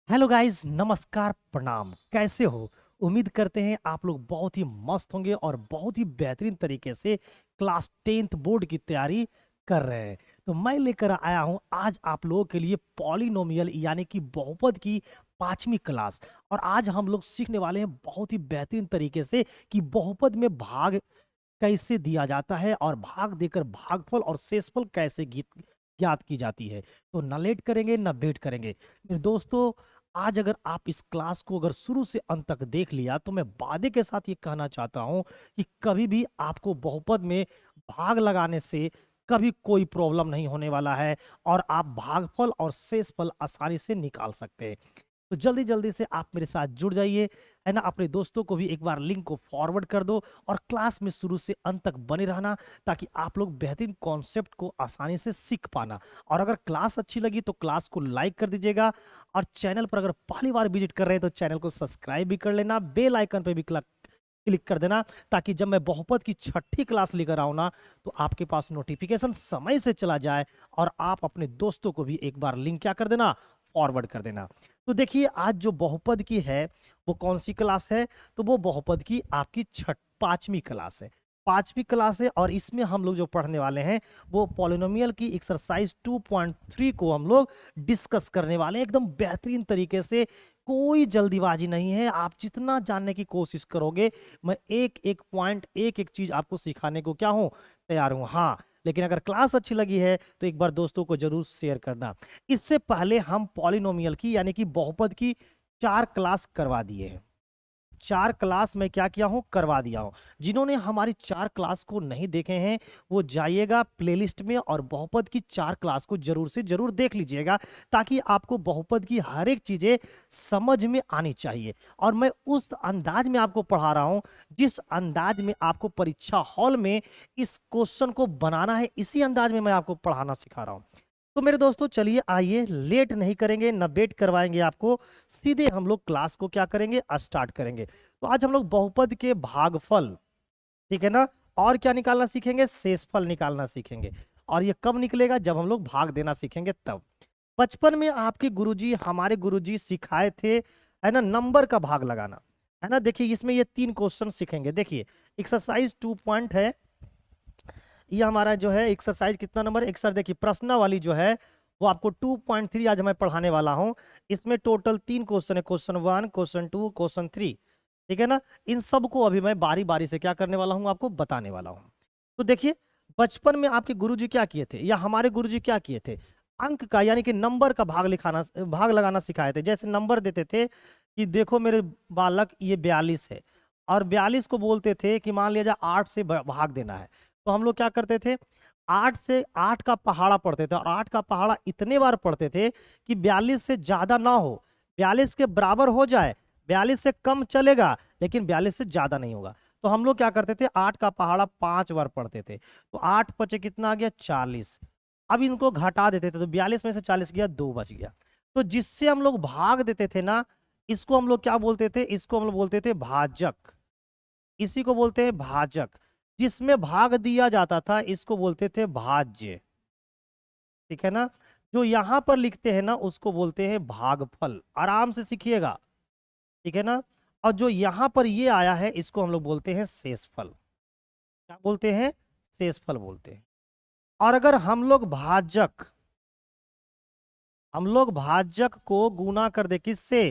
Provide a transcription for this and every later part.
Hello guys, नमस्कार, प्रणाम। कैसे हो? उम्मीद करते हैं आप लोग बहुत ही मस्त होंगे और बहुत ही बेहतरीन तरीके से क्लास 10th बोर्ड की तैयारी कर रहे हैं। तो मैं लेकर आया हूं आज आप लोगों के लिए पॉलिनोमियल यानी कि बहुपद की 5वीं क्लास। और आज हम लोग सीखने वाले हैं बहुत ही बेहतरीन तरीके से कि बहुपद में भाग कैसे दिया जाता है और भाग देकर भागफल और शेषफल कैसे ज्ञात की जाती है। तो ना लेट करेंगे ना वेट करेंगे मेरे दोस्तों। आज अगर आप इस क्लास को अगर शुरू से अंत तक देख लिया तो मैं वादे के साथ ये कहना चाहता हूं कि कभी भी आपको बहुपद में भाग लगाने से कभी कोई प्रॉब्लम नहीं होने वाला है और आप भागफल और शेषफल आसानी से निकाल सकते हैं। तो जल्दी जल्दी से आप मेरे साथ जुड़ जाइए, है ना। अपने दोस्तों को भी एक बार लिंक को फॉरवर्ड कर दो और क्लास में शुरू से अंत तक बने रहना ताकि आप लोग बेहतरीन कॉन्सेप्ट को आसानी से सीख पाना। और अगर क्लास अच्छी लगी तो क्लास को लाइक कर दीजिएगा और चैनल पर अगर पहली बार विजिट कर रहे हैं तो चैनल को सब्सक्राइब भी कर लेना, बेल आइकन पे भी क्लिक कर देना ताकि जब मैं बहुपद की 6ठी क्लास लेकर आऊँ ना तो आपके पास नोटिफिकेशन समय से चला जाए और आप अपने दोस्तों को भी एक बार लिंक क्या कर देना, फॉरवर्ड कर देना। तो देखिए आज जो बहुपद की है वो कौन सी क्लास है, तो वो बहुपद की आपकी 5वीं क्लास है। 5वीं क्लास है और इसमें हम लोग जो पढ़ने वाले हैं वो पॉलिनोमियल की एक्सरसाइज 2.3 को हम लोग डिस्कस करने वाले हैं एकदम बेहतरीन तरीके से। कोई जल्दीबाजी नहीं है, आप जितना जानने की कोशिश करोगे मैं एक एक पॉइंट एक एक चीज आपको सिखाने को क्या हूं, तैयार हूं। हाँ, लेकिन अगर क्लास अच्छी लगी है तो एक बार दोस्तों को जरूर शेयर करना। इससे पहले हम पॉलिनोमियल की यानी कि बहुपद की 4 क्लास करवा दिए हैं। 4 क्लास में क्या किया हूं, करवा दिया हूं। जिन्होंने हमारी 4 क्लास को नहीं देखे हैं वो जाइएगा प्लेलिस्ट में और बहुपद की 4 क्लास को जरूर से जरूर देख लीजिएगा ताकि आपको बहुपद की हर एक चीजें समझ में आनी चाहिए। और मैं उस अंदाज में आपको पढ़ा रहा हूं जिस अंदाज में आपको परीक्षा हॉल में इस क्वेश्चन को बनाना है, इसी अंदाज में मैं आपको पढ़ाना सिखा रहा हूं। तो मेरे दोस्तों चलिए आइए, लेट नहीं करेंगे न वेट करवाएंगे आपको, सीधे हम लोग क्लास को क्या करेंगे, स्टार्ट करेंगे। तो आज हम लोग बहुपद के भागफल, ठीक है ना, और क्या निकालना सीखेंगे, शेषफल निकालना सीखेंगे। और ये कब निकलेगा, जब हम लोग भाग देना सीखेंगे तब। बचपन में आपके गुरुजी, हमारे गुरुजी सिखाए थे, है ना, नंबर का भाग लगाना, है ना। देखिए इसमें ये 3 क्वेश्चन सीखेंगे। देखिए एक्सरसाइज 2 पॉइंट है, ये हमारा जो है एक्सरसाइज कितना नंबर, एक सर देखिए प्रश्न वाली जो है वो आपको 2.3 आज मैं पढ़ाने वाला हूं। इसमें टोटल 3 क्वेश्चन है, क्वेश्चन 1, क्वेश्चन 2, क्वेश्चन 3, ठीक है ना। इन सब को अभी मैं बारी बारी से क्या करने वाला हूं, आपको बताने वाला हूं। तो देखिए बचपन में आपके गुरुजी क्या किए थे या हमारे गुरुजी क्या किए थे, अंक का यानी कि नंबर का भाग लगाना सिखाए थे। जैसे नंबर देते थे कि देखो मेरे बालक ये 42 है और 42 को बोलते थे कि मान लिया जाए 8 से भाग देना है। तो हम लोग क्या करते थे, 8 से 8 का पहाड़ा पढ़ते थे और 8 का पहाड़ा इतने बार पढ़ते थे कि 42 से ज्यादा ना हो, 42 के बराबर हो जाए, 42 से कम चलेगा लेकिन 42 से ज्यादा नहीं होगा। तो हम लोग क्या करते थे, 8 का पहाड़ा 5 बार पढ़ते थे। तो 8 पचे कितना आ गया, 40। अब इनको घटा देते थे तो 42 में से 40 गया, 2 बच गया। तो जिससे हम लोग भाग देते थे ना, इसको हम लोग क्या बोलते थे, इसको हम लोग बोलते थे भाजक। इसी को बोलते हैं भाजक। जिसमें भाग दिया जाता था इसको बोलते थे भाज्य, ठीक है ना। जो यहां पर लिखते हैं ना उसको बोलते हैं भागफल, आराम से सीखिएगा, ठीक है ना। और जो यहां पर ये आया है इसको हम लोग बोलते हैं शेषफल। क्या बोलते हैं, शेषफल बोलते हैं। और अगर हम लोग भाजक को गुना कर दे किससे,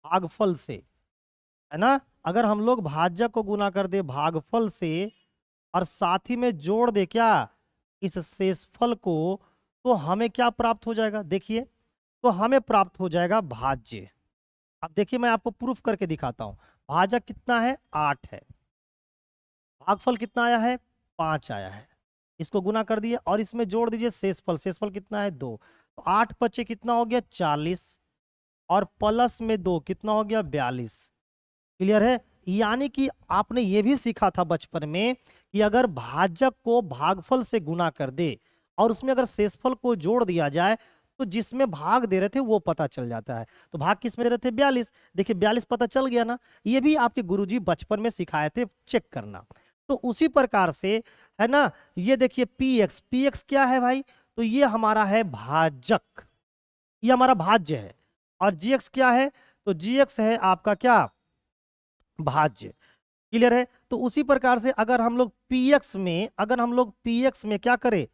भागफल से, है ना। अगर हम लोग भाजक को गुना कर दे भागफल से और साथ ही में जोड़ दे क्या, इस शेषफल को, तो हमें क्या प्राप्त हो जाएगा, देखिए, तो हमें प्राप्त हो जाएगा भाज्य। अब देखिए मैं आपको प्रूफ करके दिखाता हूं। भाजक कितना है, 8 है, भागफल कितना आया है, 5 आया है। इसको गुना कर दिए और इसमें जोड़ दीजिए शेषफल, शेषफल कितना है, 2। तो 8 पचे कितना हो गया, 40, और प्लस में 2 कितना हो गया, 42। क्लियर है। यानी कि आपने ये भी सीखा था बचपन में कि अगर भाजक को भागफल से गुना कर दे और उसमें अगर शेषफल को जोड़ दिया जाए तो जिसमें भाग दे रहे थे वो पता चल जाता है। तो भाग किस में दे रहे थे, 42। देखिए 42 पता चल गया ना, ये भी आपके गुरुजी बचपन में सिखाए थे, चेक करना। तो उसी प्रकार से, है ना, ये देखिए पी एक्स, पी एक्स क्या है भाई, तो ये हमारा है भाजक, ये हमारा भाज्य है। और जी एक्स क्या है, तो जी एक्स है आपका क्या, भाज्य। क्लियर है। तो उसी प्रकार से अगर हम लोग पी एक्स में क्या करें,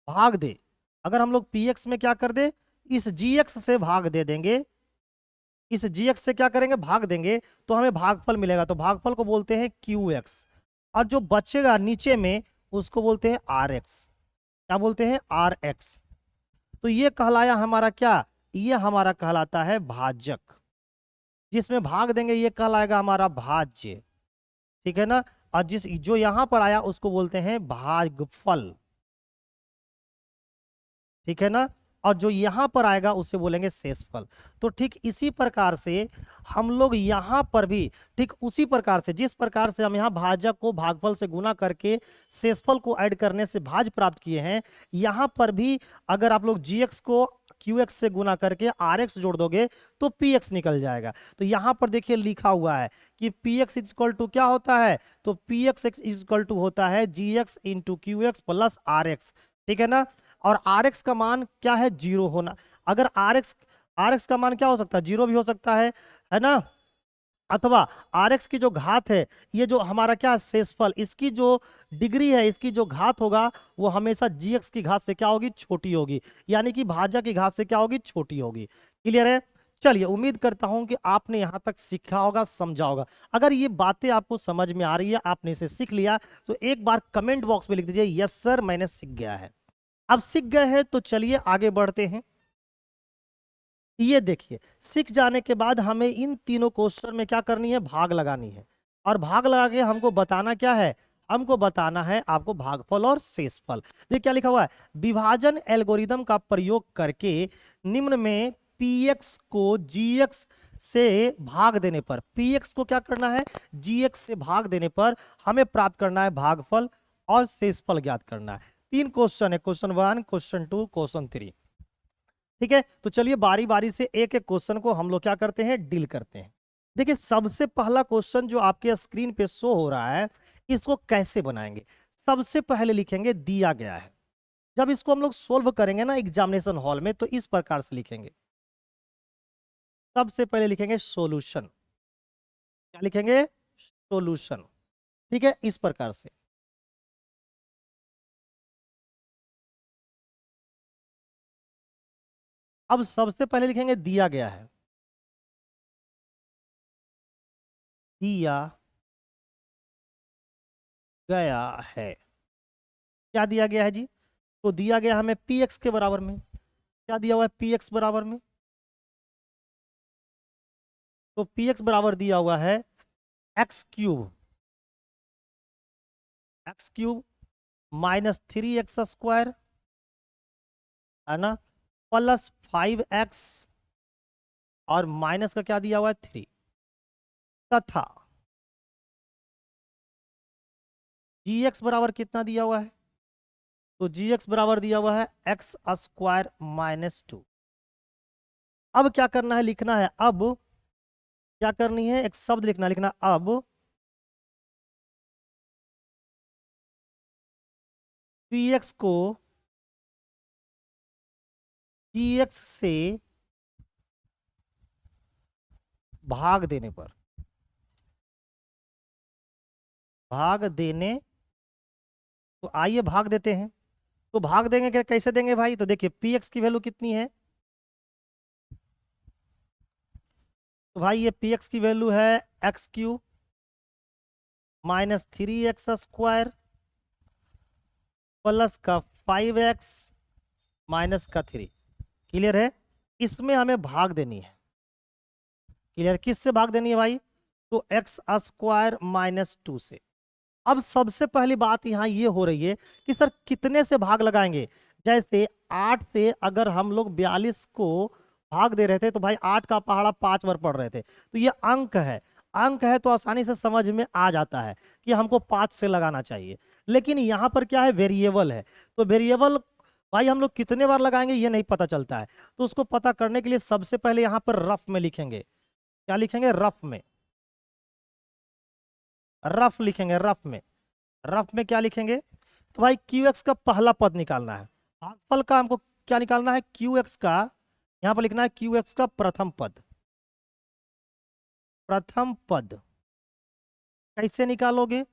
भाग दे, अगर हम लोग पी एक्स में क्या कर दे, इस जी एक्स से भाग दे देंगे, इस जी एक्स से क्या करेंगे, भाग देंगे, तो हमें भागफल मिलेगा। तो भागफल को बोलते हैं क्यू एक्स, और जो बचेगा नीचे में उसको बोलते हैं आर एक्स। क्या बोलते हैं, आर एक्स। तो ये कहलाया हमारा क्या, ये हमारा कहलाता है भाजक, जिसमें भाग देंगे ये कहलाएगा हमारा भाज्य। ठीक है ना। और जिस जो यहां पर आया उसको बोलते हैं भागफल। ठीक है ना। और जो यहां पर आएगा उसे बोलेंगे शेषफल। तो ठीक इसी प्रकार से हम लोग यहां पर भी, ठीक उसी प्रकार से जिस प्रकार से हम यहां भाजक को भागफल से गुना करके शेषफल को ऐड करने से भाज्य प्राप्त किए हैं, यहां पर भी अगर आप लोग जीएक्स को क्यू एक्स से गुना करके आर एक्स जोड़ दोगे तो पी एक्स निकल जाएगा। तो यहां पर देखिए लिखा हुआ है कि पी एक्स इक्वल टू क्या होता है, तो पी एक्स इक्वल टू होता है G x into Q x plus R x. ठीक है ना। और आर एक्स का मान क्या है, जीरो होना। अगर आर एक्स का मान क्या हो सकता है, जीरो भी हो सकता है ना। अथवा आर एक्स की जो घात है, ये जो हमारा क्या है, शेषफल, इसकी जो डिग्री है, इसकी जो घात होगा वो हमेशा जी एक्स की घात से क्या होगी, छोटी होगी। यानी कि भाज्य की घात से क्या होगी, छोटी होगी। क्लियर है। चलिए, उम्मीद करता हूं कि आपने यहां तक सीखा होगा, समझा होगा। अगर ये बातें आपको समझ में आ रही है, आपने इसे सीख लिया, तो एक बार कमेंट बॉक्स में लिख दीजिए यस सर मैंने सीख गया है। अब सीख गए हैं तो चलिए आगे बढ़ते हैं। ये देखिए, सीख जाने के बाद हमें इन तीनों क्वेश्चन में क्या करनी है, भाग लगानी है। और भाग लगा के हमको बताना क्या है, हमको बताना है आपको भागफल और शेषफल। देखिए क्या लिखा हुआ है, विभाजन एल्गोरिदम का प्रयोग करके निम्न में px को gx से भाग देने पर, px को क्या करना है, gx से भाग देने पर हमें प्राप्त करना है भागफल और शेषफल ज्ञात करना है। तीन क्वेश्चन है, क्वेश्चन 1, क्वेश्चन 2, क्वेश्चन 3। ठीक है। तो चलिए बारी बारी से एक एक क्वेश्चन को हम लोग क्या करते हैं, डील करते हैं। देखिए सबसे पहला क्वेश्चन जो आपके स्क्रीन पे शो हो रहा है, इसको कैसे बनाएंगे। सबसे पहले लिखेंगे दिया गया है। जब इसको हम लोग सोल्व करेंगे ना एग्जामिनेशन हॉल में, तो इस प्रकार से लिखेंगे। सबसे पहले लिखेंगे सॉल्यूशन। क्या लिखेंगे, सॉल्यूशन। ठीक है, इस प्रकार से। अब सबसे पहले लिखेंगे दिया गया है, दिया गया है। क्या दिया गया है जी, तो दिया गया हमें पी एक्स के बराबर में। क्या दिया हुआ है, पी एक्स बराबर में, तो पी एक्स बराबर दिया हुआ है एक्स क्यूब माइनस 3x² है ना, प्लस 5x, और माइनस का क्या दिया हुआ है 3, तथा जी एक्स बराबर कितना दिया हुआ है, तो जी एक्स बराबर दिया हुआ है x² माइनस 2। अब क्या करना है, लिखना है, अब क्या करनी है, एक शब्द लिखना, अब पी एक्स को जी एक्स से भाग देने पर, भाग देने, तो आइए भाग देते हैं। तो भाग देंगे कैसे देंगे भाई, तो देखिए पी एक्स की वैल्यू कितनी है, तो भाई ये पी एक्स की वैल्यू है x³ माइनस 3x² प्लस का 5x माइनस का 3। क्लियर है। इसमें हमें भाग देनी है। क्लियर, किससे भाग देनी है भाई, तो x² माइनस 2 से। अब सबसे पहली बात यहां ये हो रही है कि सर कितने से भाग लगाएंगे। जैसे 8 से अगर हम लोग 42 को भाग दे रहे थे, तो भाई 8 का पहाड़ा 5 बार पढ़ रहे थे, तो ये अंक है, अंक है तो आसानी से समझ में आ जाता है कि हमको 5 से लगाना चाहिए। लेकिन यहां पर क्या है, वेरिएबल है, तो वेरिएबल भाई हम लोग कितने बार लगाएंगे ये नहीं पता चलता है। तो उसको पता करने के लिए सबसे पहले यहां पर रफ में लिखेंगे। क्या लिखेंगे, रफ में, रफ लिखेंगे, रफ में, रफ में क्या लिखेंगे, तो भाई क्यू एक्स का पहला पद निकालना है। भागफल का हमको क्या निकालना है, क्यू एक्स का, यहां पर लिखना है क्यू एक्स का प्रथम पद। प्रथम पद कैसे निकालोगे?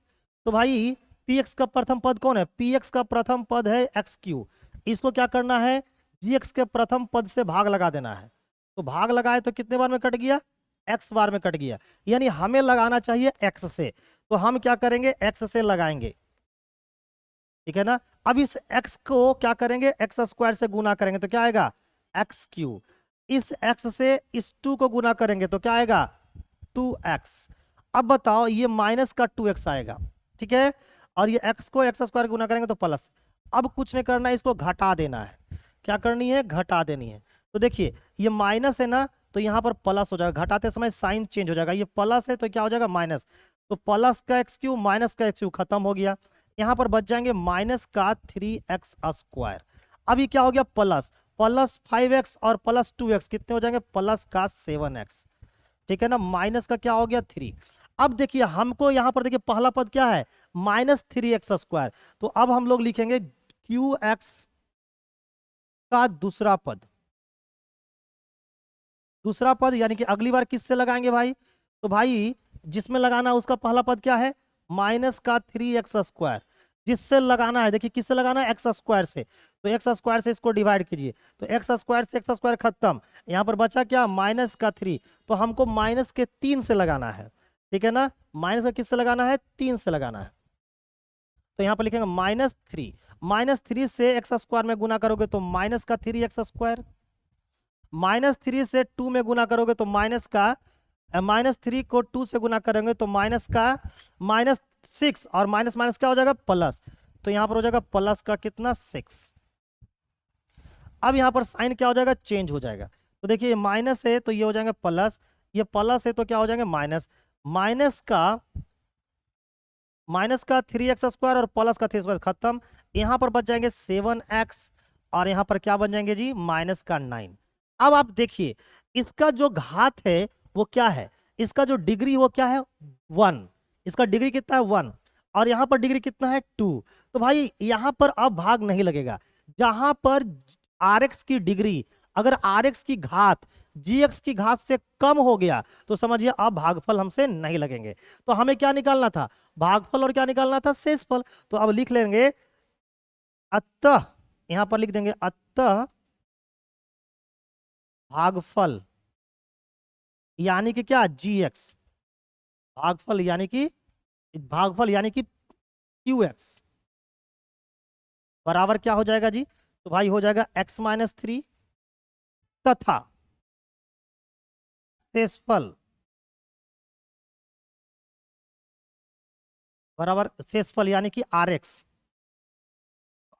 तो भाई पी एक्स का प्रथम पद कौन है? पी एक्स का प्रथम पद है एक्स क्यू। इसको क्या करना है? जी एक्स के प्रथम पद से भाग लगा देना है। तो भाग लगाए तो कितने बार में कट गया? एक्स बार में कट गया। यानी हमें लगाना चाहिए एक्स से, तो हम क्या करेंगे? एक्स से लगाएंगे, ठीक है ना। अब इस एक्स को क्या करेंगे? एक्स स्क्वायर से गुना करेंगे तो क्या आएगा? X Q. इस एक्स से इस 2 को गुना करेंगे तो क्या आएगा? 2x। अब बताओ, ये माइनस का 2x आएगा, ठीक है। और ये x को एक्स स्क्वायर गुना करेंगे तो प्लस। अब कुछ नहीं करना है, इसको घटा देना है। क्या करनी है? घटा देनी है। तो देखिए ये माइनस है ना, तो यहाँ पर प्लस हो जाएगा। घटाते समय साइन चेंज हो जाएगा, ये प्लस है तो क्या हो जाएगा? माइनस। तो प्लस का एक्स क्यू माइनस का एक्स क्यू खत्म हो गया। यहाँ पर बच जाएंगे माइनस का 3x स्क्वायर। अब ये क्या हो गया? प्लस प्लस 5x और प्लस 2x कितने हो जाएंगे? प्लस का 7x, ठीक है ना। माइनस का क्या हो गया? 3। अब देखिए हमको यहां पर देखिए पहला पद क्या है? Minus 3x square. तो अब हम लोग लिखेंगे क्यू एक्स का दूसरा पद। दूसरा पद यानी कि अगली बार किससे लगाएंगे भाई? तो भाई जिसमें लगाना उसका पहला पद क्या है? माइनस का 3x स्क्वायर। जिससे लगाना है, देखिए किससे लगाना है? एक्स स्क्वायर से। तो एक्स स्क्वायर से इसको डिवाइड कीजिए, तो एक्स स्क्वायर से एक्स स्क्वायर खत्म। यहाँ पर बचा क्या? माइनस का 3। तो हमको माइनस के 3 से लगाना है, ठीक है ना। माइनस का किससे लगाना है? 3 से लगाना है। तो यहाँ पर लिखेंगे -3। -3 से एक्स स्क्वायर में गुना करोगे तो माइनस का 3x स्क्वायर। -3 से 2 में गुना करोगे तो -3 को 2 से गुना करेंगे तो -6। और माइनस माइनस क्या हो जाएगा? प्लस। तो यहां पर हो जाएगा प्लस का कितना? 6। अब यहां पर साइन क्या हो जाएगा? चेंज हो जाएगा। तो देखिए ये माइनस है तो ये हो जाएंगे प्लस, ये प्लस है तो क्या हो जाएंगे? माइनस। माइनस का 3x स्क्वायर और प्लस का 3 स्क्वायर खत्म। यहां पर बच जाएंगे 7x और यहां पर क्या बन जाएंगे जी? माइनस का 9। अब आप देखिए इसका जो घात है वो क्या है? इसका जो डिग्री वो क्या है? 1। इसका डिग्री कितना है? 1। और यहां पर डिग्री कितना है? 2। तो भाई यहां पर अब भाग नहीं लगेगा। जहां पर rx की डिग्री, अगर rx की घात gx की घात से कम हो गया तो समझिए अब भागफल हमसे नहीं लगेंगे। तो हमें क्या निकालना था? भागफल। और क्या निकालना था? शेषफल। तो अब लिख लेंगे अतः, यहां पर लिख देंगे अतः भागफल यानी कि क्या? gx। भागफल यानी कि qx बराबर क्या हो जाएगा जी? तो भाई हो जाएगा x-3 तथा शेषफल बराबर शेषफल यानी कि rx।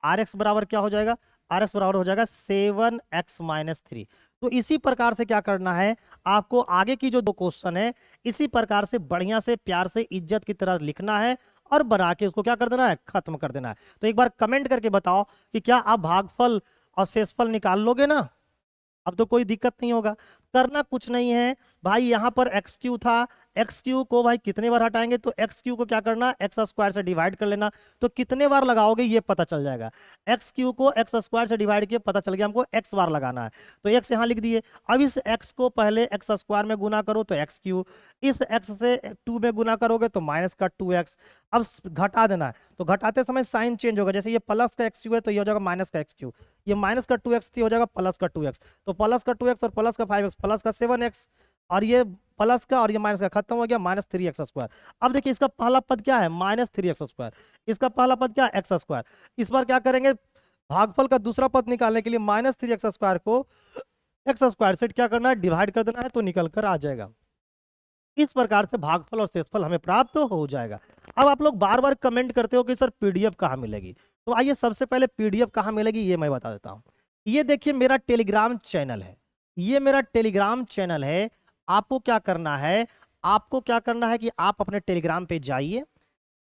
rx बराबर क्या हो जाएगा? rx बराबर हो जाएगा 7x-3। तो इसी प्रकार से क्या करना है आपको? आगे की जो 2 क्वेश्चन है इसी प्रकार से बढ़िया से प्यार से इज्जत की तरह लिखना है और बना के उसको क्या कर देना है? खत्म कर देना है। तो एक बार कमेंट करके बताओ कि क्या आप भागफल और शेषफल निकाल लोगे ना? अब तो कोई दिक्कत नहीं होगा। करना कुछ नहीं है भाई। यहाँ पर एक्स क्यू था, एक्स क्यू को भाई कितने बार हटाएंगे? तो एक्स क्यू को क्या करना? एक्स स्क्वायर से डिवाइड कर लेना। तो कितने बार लगाओगे ये पता चल जाएगा। एक्स क्यू को एक्स स्क्वायर से डिवाइड किए, पता चल गया हमको एक्स बार लगाना है। तो एक्स यहाँ लिख दिए। अब इस एक्स को पहले एक्स स्क्वायर में गुना करो तो एक्स क्यू। इस एक्स से 2 में गुना करोगे तो माइनस का 2x। अब घटा देना है, तो घटाते समय साइन चेंज होगा। जैसे ये प्लस का एक्स क्यू है तो ये हो जाएगा माइनस का एक्स क्यू। ये माइनस का 2x हो जाएगा प्लस का 2x। तो प्लस का 2x और प्लस का 5x प्लस का 7x, और ये प्लस का और ये माइनस का खत्म हो गया -3x स्क्वायर। अब देखिए इसका पहला पद क्या है? -3x square. इसका पहला पद क्या है? X square. इस बार क्या करेंगे? भागफल का दूसरा पद निकालने के लिए -3x स्क्वायर को एक्स स्क्वायर से क्या करना है? डिवाइड कर देना है, तो निकल कर आ जाएगा। इस प्रकार से भागफल और शेषफल हमें प्राप्त हो जाएगा। अब आप लोग बार बार कमेंट करते हो कि सर पीडीएफ कहाँ मिलेगी? तो आइए सबसे पहले पीडीएफ कहाँ मिलेगी ये मैं बता देता हूँ। ये देखिए मेरा टेलीग्राम चैनल है, ये मेरा टेलीग्राम चैनल है। आपको क्या करना है? आपको क्या करना है कि आप अपने टेलीग्राम पे जाइए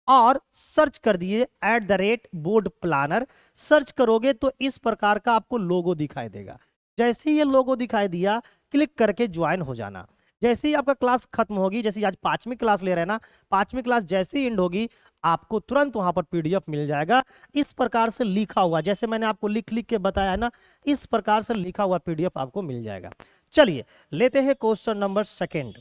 और सर्च कर दिए @बोर्ड प्लानर। सर्च करोगे तो इस प्रकार का आपको लोगो दिखाई देगा। जैसे ही ये लोगो दिखाई दिया, क्लिक करके ज्वाइन हो जाना। जैसे ही आपका क्लास खत्म होगी, जैसे आज 5वीं क्लास ले रहे हैं ना, 5वीं क्लास जैसे ही एंड होगी आपको तुरंत वहां पर पीडीएफ मिल जाएगा, इस प्रकार से लिखा हुआ, जैसे मैंने आपको लिख लिख के बताया है ना, इस प्रकार से लिखा हुआ पीडीएफ आपको मिल जाएगा। चलिए लेते हैं question number second.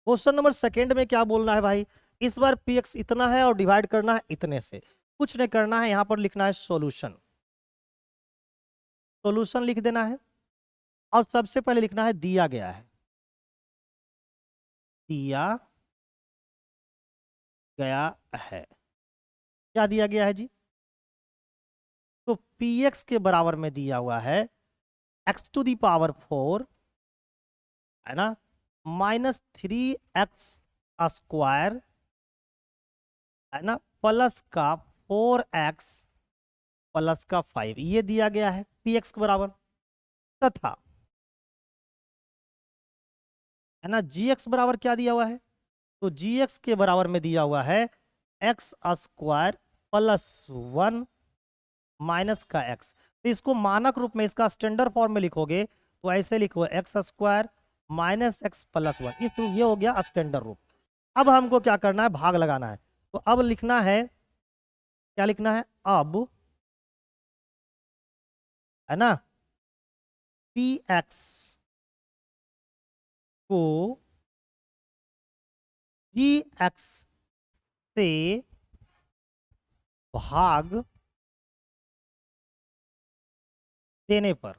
Question number second में क्या बोलना है भाई, इस बार px इतना है और डिवाइड करना है इतने से, कुछ नहीं करना है, यहां पर लिखना है सॉल्यूशन। सॉल्यूशन लिख देना है और सबसे पहले लिखना है दिया गया है, दिया गया है। क्या दिया गया है जी, तो px के बराबर में दिया हुआ है x⁴ है ना, -3x² है ना, प्लस का 4x प्लस का 5, ये दिया गया है px के बराबर। तथा है ना gx बराबर क्या दिया हुआ है, तो gx के बराबर में दिया हुआ है x² प्लस 1 माइनस का x। तो इसको मानक रूप में, इसका स्टैंडर्ड फॉर्म में लिखोगे तो ऐसे लिखो x² माइनस x प्लस 1, ये हो गया स्टैंडर्ड रूप। अब हमको क्या करना है, भाग लगाना है। तो अब लिखना है, क्या लिखना है, अब है ना px को gx से भाग देने पर,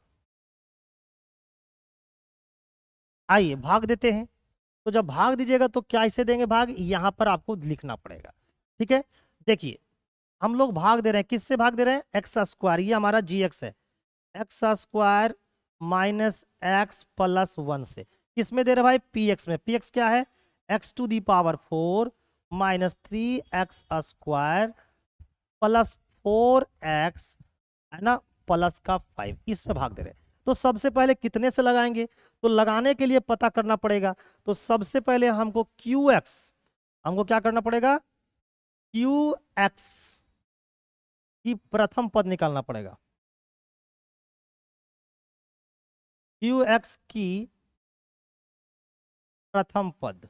आइए भाग देते हैं। तो जब भाग दीजिएगा तो क्या इसे देंगे भाग, यहां पर आपको लिखना पड़ेगा। ठीक है, देखिए हम लोग भाग दे रहे हैं, किससे भाग दे रहे हैं, x², ये हमारा gx है, x² माइनस x प्लस 1 से, किसमें दे रहे भाई, px में। px क्या है, x⁴ minus 3x² plus 4x है ना, प्लस का 5, इसमें भाग दे रहे हैं। तो सबसे पहले कितने से लगाएंगे, तो लगाने के लिए पता करना पड़ेगा। तो सबसे पहले हमको qx, हमको क्या करना पड़ेगा, qx की प्रथम पद निकालना पड़ेगा, qx की प्रथम पद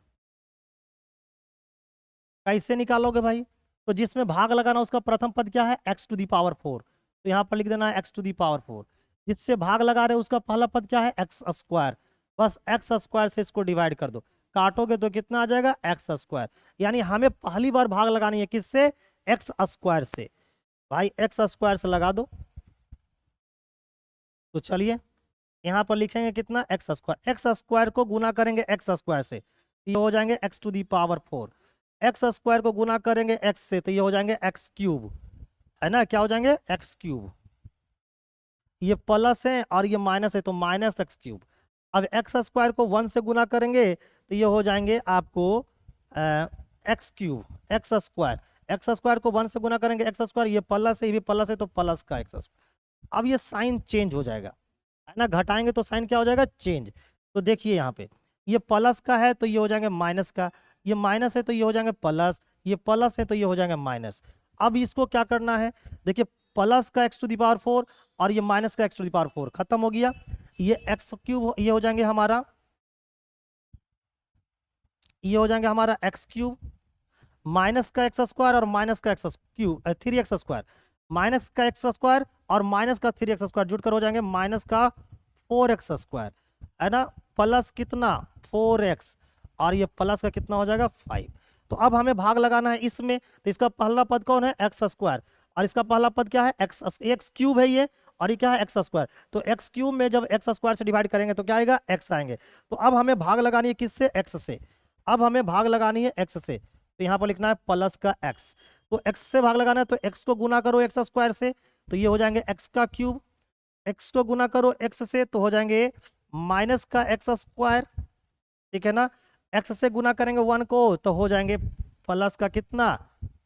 कैसे निकालोगे भाई, तो जिसमें भाग लगाना उसका प्रथम पद क्या है, x⁴ तो यहां पर लिख देना है x⁴। जिससे भाग लगा रहे उसका पहला पद क्या है, x², बस x² से इसको डिवाइड कर दो, काटोगे तो कितना आ जाएगा, x²। यानी हमें पहली बार भाग लगानी है किससे, x² से, भाई x² से लगा दो। तो चलिए यहां पर लिखेंगे कितना, x² को गुना करेंगे x² से, ये हो जाएंगे x⁴। x² को गुना करेंगे x से, तो ये हो जाएंगे x³ है ना, क्या हो जाएंगे, x³। ये प्लस है और ये माइनस है तो माइनस x³। अब x² को 1 से गुना करेंगे तो ये हो जाएंगे आपको x³ x² को 1 से गुना करेंगे x², ये प्लस है, ये भी प्लस है तो प्लस का x²। अब ये साइन चेंज हो जाएगा है ना, घटाएंगे तो साइन क्या हो जाएगा, चेंज। तो देखिए यहाँ पे ये प्लस का है तो ये हो जाएंगे माइनस का, ये माइनस है तो ये हो जाएंगे प्लस, ये प्लस है तो ये हो जाएंगे माइनस। अब इसको क्या करना है, देखिए प्लस का x⁴ और ये माइनस का x⁴ खत्म हो गया, ये x³ ये हो जाएंगे हमारा, ये हो जाएंगे हमारा x³ माइनस का x² और माइनस का x³ 3x², माइनस का x² और माइनस का 3x² जुड़कर हो जाएंगे माइनस का 4x² है ना, प्लस कितना 4x और ये प्लस का कितना हो जाएगा 5। तो अब हमें भाग लगाना है इसमें, तो इसका पहला पद कौन है, x² और इसका पहला पद क्या है, x³ है ये, और ये क्या है x²। तो x³ में जब x² से डिवाइड करेंगे तो क्या आएगा, x आएंगे। तो अब हमें भाग लगानी है किससे, x से, अब हमें भाग लगानी है x से, तो यहाँ पर लिखना है प्लस का x। तो x से भाग लगाना है तो x को गुना करो x² से, तो ये हो जाएंगे x³, x को गुना करो x से तो हो जाएंगे माइनस का x², ठीक है ना, x से गुना करेंगे 1 को तो हो जाएंगे प्लस का कितना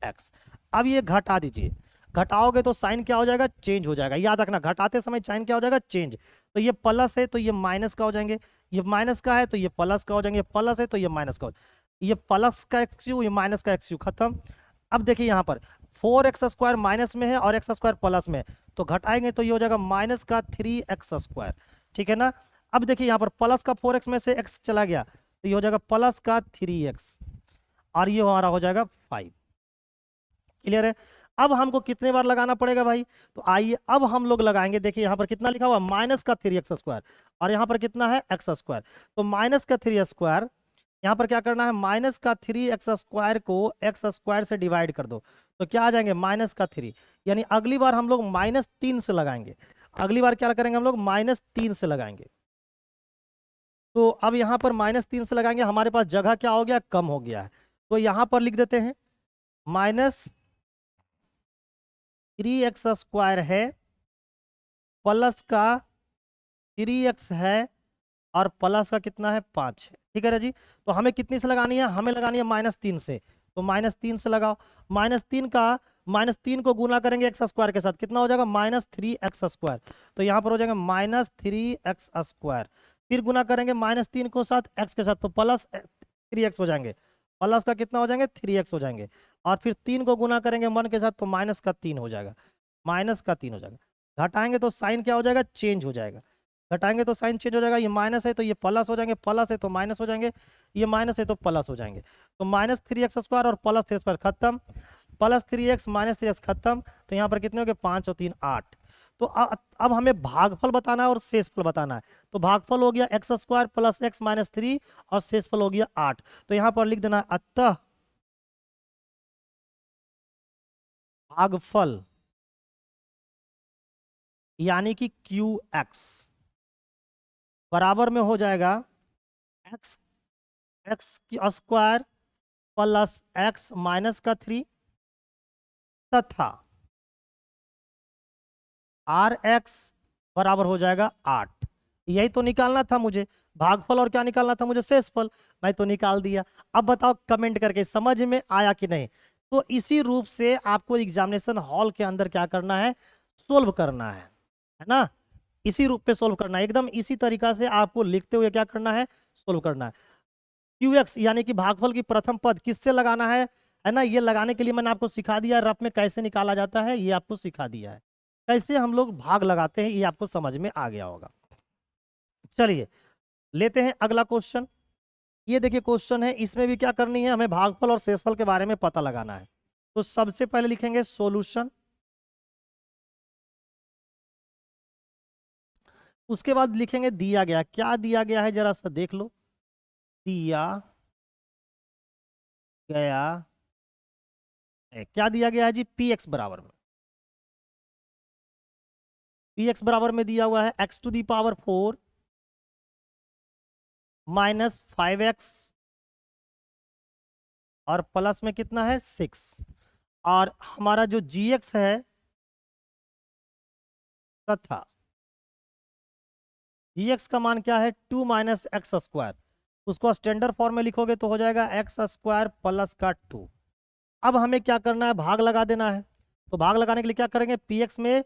x। अब ये घटा दीजिए, घटाओगे तो साइन क्या हो जाएगा, चेंज हो जाएगा, याद रखना घटाते समय साइन क्या हो जाएगा, चेंज। तो ये प्लस है तो ये माइनस का हो जाएंगे, ये माइनस का है तो ये प्लस का हो जाएंगे, प्लस है तो ये माइनस का हो, ये प्लस का x³ ये माइनस का x³ खत्म। अब देखिए यहाँ पर 4x² माइनस में है और x² प्लस में है, तो घटाएंगे तो ये हो जाएगा माइनस का 3x², ठीक है ना। अब देखिए यहाँ पर प्लस का 4x में से x चला गया तो ये हो जाएगा प्लस का 3x और ये हमारा हो जाएगा 5। क्लियर है। अब हमको कितने बार लगाना पड़ेगा भाई, तो आइए अब हम लोग लगाएंगे। देखिए यहाँ पर कितना लिखा हुआ, माइनस का 3x² और यहाँ पर कितना है x²। तो माइनस का 3x², यहाँ पर क्या करना है, माइनस का 3x² को x² से डिवाइड कर दो तो क्या आ जाएंगे -3। यानी अगली बार हम लोग -3 से लगाएंगे। अगली बार क्या करेंगे हम लोग, -3 से लगाएंगे। तो अब यहाँ पर -3 से लगाएंगे, हमारे पास जगह क्या हो गया, कम हो गया है। तो यहाँ पर लिख देते हैं -3x² है प्लस का 3x है और प्लस का कितना है 5 है। ठीक है ना जी। तो हमें कितनी से लगानी है, हमें लगानी है -3 से। तो -3 से लगाओ। -3 को गुना करेंगे x² के साथ, कितना हो जाएगा -3x²। तो यहाँ पर हो जाएगा -3x²। फिर गुना करेंगे -3 को साथ x के साथ तो प्लस 3x हो जाएंगे। प्लस का कितना हो जाएंगे 3x हो जाएंगे। और फिर 3 को गुना करेंगे 1 के साथ तो -3 हो जाएगा। -3 हो जाएगा। घटाएंगे तो साइन क्या हो जाएगा, चेंज हो जाएगा। घटाएंगे तो साइन चेंज हो जाएगा। ये माइनस है तो ये प्लस हो जाएंगे, प्लस है तो माइनस हो जाएंगे, ये माइनस है तो प्लस हो जाएंगे। तो -3x² और +3x² खत्म, +3x -3x खत्म। तो यहाँ पर कितने हो गए, 5 और 3 8। तो अब हमें भागफल बताना है और शेषफल बताना है। तो भागफल हो गया x² + x - 3 और शेषफल हो गया 8। तो यहाँ पर लिख देना है अतः भागफल यानी कि QX बराबर में हो जाएगा x x² + x -3 तथा RX बराबर हो जाएगा 8। यही तो निकालना था मुझे, भागफल और क्या निकालना था मुझे, शेषफल। मैं तो निकाल दिया। अब बताओ कमेंट करके समझ में आया कि नहीं। तो इसी रूप से आपको एग्जामिनेशन हॉल के अंदर क्या करना है, सोल्व करना है ना। इसी रूप पे सोल्व करना है, एकदम इसी तरीका से आपको लिखते हुए क्या करना है, सोल्व करना है। QX यानी कि भागफल की प्रथम पद किससे लगाना है ना। ये लगाने के लिए मैंने आपको सिखा दिया, रफ में कैसे निकाला जाता है ये आपको सिखा दिया है। कैसे हम लोग भाग लगाते हैं ये आपको समझ में आ गया होगा। चलिए लेते हैं अगला क्वेश्चन। ये देखिए क्वेश्चन है, इसमें भी क्या करनी है, हमें भागफल और शेषफल के बारे में पता लगाना है। तो सबसे पहले लिखेंगे सॉल्यूशन, उसके बाद लिखेंगे दिया गया। क्या दिया गया है जरा सा देख लो, दिया गया है, क्या दिया गया है जी, px बराबर में, px बराबर में दिया हुआ है x⁴ -5x और प्लस में कितना है 6। और हमारा जो gx है तथा gx का मान क्या है 2 - x²। उसको स्टैंडर्ड फॉर्म में लिखोगे तो हो जाएगा x² प्लस का 2। अब हमें क्या करना है, भाग लगा देना है। तो भाग लगाने के लिए क्या करेंगे, px में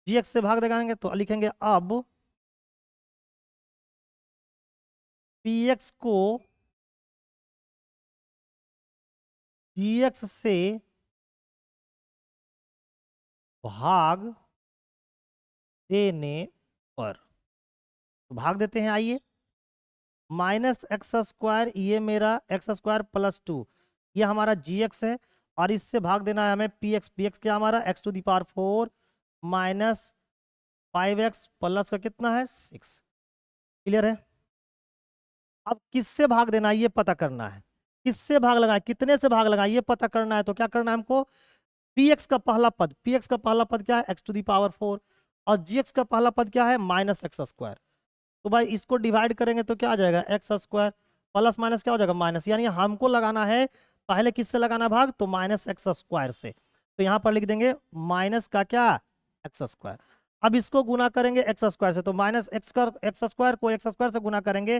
gx से भाग लगाएंगे तो लिखेंगे अब px को gx से भाग देने पर, तो भाग देते हैं। आइए -x², ये मेरा x² + 2, ये हमारा gx है और इससे भाग देना है हमें px क्या हमारा x⁴ -5x प्लस का कितना है 6। क्लियर है। अब किससे भाग देना है ये पता करना है, किससे भाग लगाए, कितने से भाग लगाए ये पता करना है। तो क्या करना है हमको, px का पहला पद क्या है x⁴ और gx का पहला पद क्या है -x²। तो भाई इसको डिवाइड करेंगे तो क्या आ जाएगा x² प्लस माइनस क्या हो जाएगा माइनस, यानी हमको लगाना है पहले किससे लगाना भाग, तो -x² से। तो यहाँ पर लिख देंगे माइनस का क्या x²। अब इसको गुना करेंगे x² से, तो -x² को x² से गुना करेंगे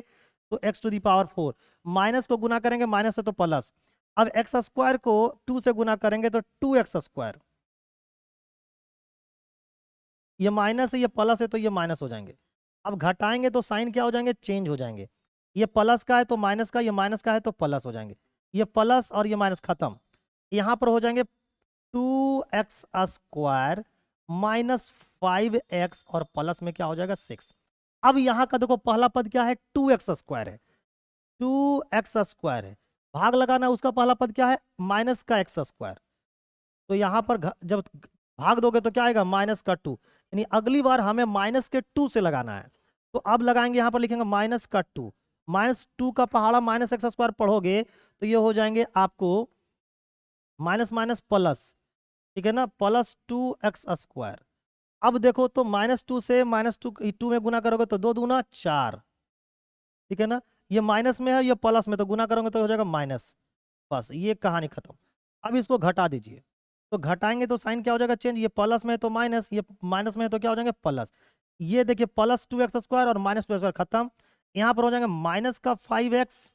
तो x⁴। माइनस को गुना करेंगे माइनस से तो प्लस। अब x² को 2 से गुना करेंगे तो 2x²। ये माइनस है ये प्लस है तो ये माइनस हो जाएंगे। अब घटाएंगे तो साइन क्या हो जाएंगे, चेंज हो जाएंगे। ये प्लस का है तो माइनस का, ये माइनस का है तो प्लस हो जाएंगे। ये प्लस और ये माइनस खत्म। यहाँ पर हो जाएंगे 2x² -5x और प्लस में क्या हो जाएगा 6। अब यहाँ का देखो पहला पद क्या है, 2x² है, 2x² है। भाग लगाना है, उसका पहला पद क्या है, माइनस का x²। तो यहाँ पर जब भाग दोगे तो क्या आएगा, -2। यानी अगली बार हमें -2 से लगाना है। तो अब लगाएंगे, यहाँ पर लिखेंगे -2। -2 का पहाड़ा -x² पढ़ोगे तो ये हो जाएंगे आपको माइनस माइनस प्लस, ठीक है ना, +2x²। अब देखो तो -2 से -2 में गुना करोगे तो 2 दूना 4, ठीक है ना। ये माइनस में है, ये प्लस में, तो गुना करोगे तो हो जाएगा माइनस। बस ये कहानी खत्म। अब इसको घटा दीजिए, तो घटाएंगे तो साइन क्या हो जाएगा चेंज, ये प्लस में है तो माइनस, ये माइनस में है तो क्या हो जाएंगे प्लस। ये देखिए +2x² और -2x² खत्म। यहाँ पर हो जाएंगे माइनस का 5x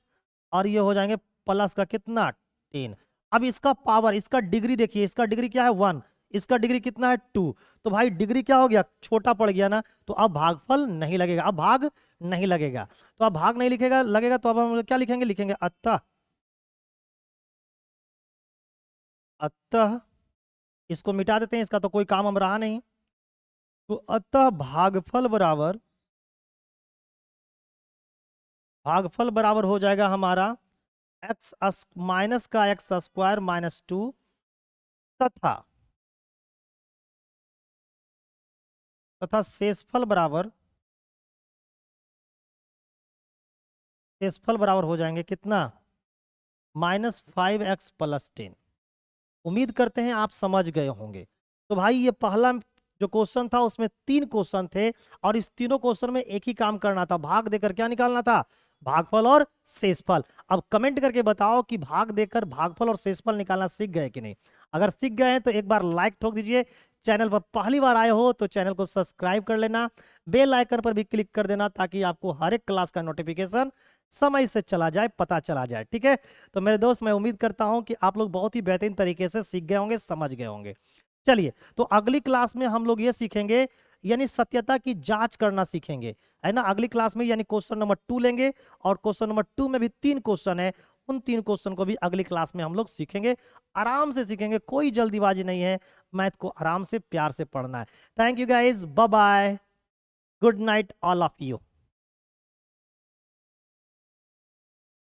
और ये हो जाएंगे प्लस का कितना 10। अब इसका पावर, इसका डिग्री देखिए, इसका डिग्री क्या है 1, इसका डिग्री कितना है 2। तो भाई डिग्री क्या हो गया, छोटा पड़ गया ना, तो अब भागफल नहीं लगेगा, अब भाग नहीं लगेगा। तो अब भाग नहीं लिखेगा लगेगा, तो अब हम क्या लिखेंगे, लिखेंगे अतः, अतः इसको मिटा देते हैं, इसका तो कोई काम हम रहा नहीं। तो अतः भागफल बराबर हो जाएगा हमारा माइनस का x² -2 तथा तथा शेषफल बराबर हो जाएंगे कितना, -5x + 10। उम्मीद करते हैं आप समझ गए होंगे। तो भाई ये पहला जो क्वेश्चन था उसमें 3 क्वेश्चन थे और इस तीनों क्वेश्चन में एक ही काम करना था, भाग देकर क्या निकालना था, भागफल और शेषफल। अब कमेंट करके बताओ कि भाग देकर भागफल और शेषफल निकालना सीख गए कि नहीं। अगर सीख गए हैं तो एक बार लाइक ठोक दीजिए। चैनल पर पहली बार आए हो तो चैनल को सब्सक्राइब कर लेना, बेल आइकन पर भी क्लिक कर देना ताकि आपको हर एक क्लास का नोटिफिकेशन समय से चला जाए, पता चला जाए, ठीक है। तो मेरे दोस्त, मैं उम्मीद करता हूं कि आप लोग बहुत ही बेहतरीन तरीके से सीख गए होंगे, समझ गए होंगे। चलिए, तो अगली क्लास में हम लोग ये सीखेंगे, यानी सत्यता की जांच करना सीखेंगे, है ना। अगली क्लास में यानी क्वेश्चन नंबर 2 लेंगे और क्वेश्चन नंबर 2 में भी 3 क्वेश्चन है, उन 3 क्वेश्चन को भी अगली क्लास में हम लोग सीखेंगे। आराम से सीखेंगे, कोई जल्दीबाजी नहीं है, मैथ को आराम से प्यार से पढ़ना है। Thank you guys, bye bye, good night all of you.